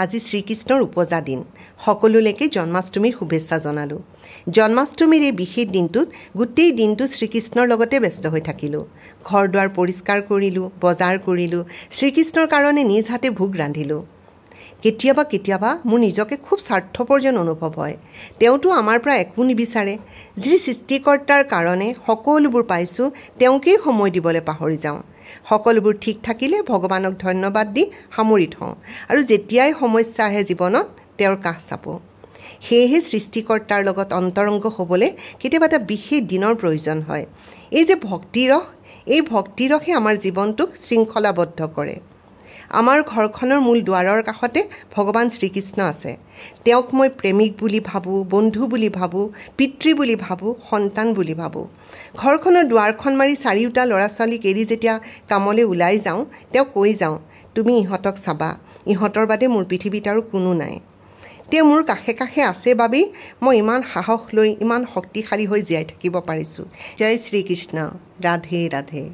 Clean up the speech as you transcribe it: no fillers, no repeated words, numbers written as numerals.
আজি শ্ৰীকৃষ্ণৰ উপজা দিন সকলোলৈকে জন্মাষ্টমীৰ শুভেচ্ছা জনালোঁ। জন্মাষ্টমীৰ এই বিশেষ দিনটোত গোটেই দিনটো শ্ৰীকৃষ্ণৰ লগতে ব্যস্ত হৈ থাকিলোঁ। ঘৰ দুৱাৰ পৰিষ্কাৰ কৰিলোঁ, বজাৰ কৰিলোঁ, শ্ৰীকৃষ্ণৰ কাৰণে নিজ হাতে ভোগ ৰান্ধিলোঁ। কেতিয়াবা কেতিয়াবা মোৰ নিজকে খুব স্বাৰ্থপৰ যেন অনুভৱ হয়। তেওঁতো আমাৰ পৰা একো নিবিচাৰে। যি সৃষ্টিকৰ্তাৰ কাৰণে সকলোবোৰ পাইছোঁ তেওঁকেই সময় দিবলৈ পাহৰি যাওঁ। সকলোবোৰ ঠিক থাকিলে ভগৱানক ধন্যবাদ দি সামৰি থওঁ আৰু যেতিয়াই সমস্যা আহে জীৱনত তেওঁৰ কাষ চাপোঁ। সেয়েহে সৃষ্টিকৰ্তাৰ লগত অন্তৰংগ হ'বলৈ কেতিয়াবা এটা বিশেষ দিনৰ প্ৰয়োজন হয়। এই যে ভক্তিৰস, এই ভক্তিৰসে আমাৰ জীৱনটোক শৃংখলাবদ্ধ কৰে। আমাৰ ঘৰখনৰ মূল দুৱাৰৰ কাষতে ভগৱান শ্ৰীকৃষ্ণ আছে। তেওঁক মই প্ৰেমিক বুলি ভাবোঁ, বন্ধু বুলি ভাবোঁ, পিতৃ বুলি ভাবোঁ, সন্তান বুলি ভাবোঁ। ঘৰখনৰ দুৱাৰখন মাৰি চাৰিওটা ল'ৰা ছোৱালীক এৰি যেতিয়া কামলৈ ওলাই যাওঁ, তেওঁ কৈ যাওঁ, তুমি ইহঁতক চাবা, ইহঁতৰ বাদে মোৰ পৃথিৱীত আৰু কোনো নাই। তেওঁ মোৰ কাষে কাষে আছে বাবেই মই ইমান সাহস লৈ ইমান শক্তিশালী হৈ জীয়াই থাকিব পাৰিছোঁ। জয় শ্ৰীকৃষ্ণ, ৰাধে ৰাধে।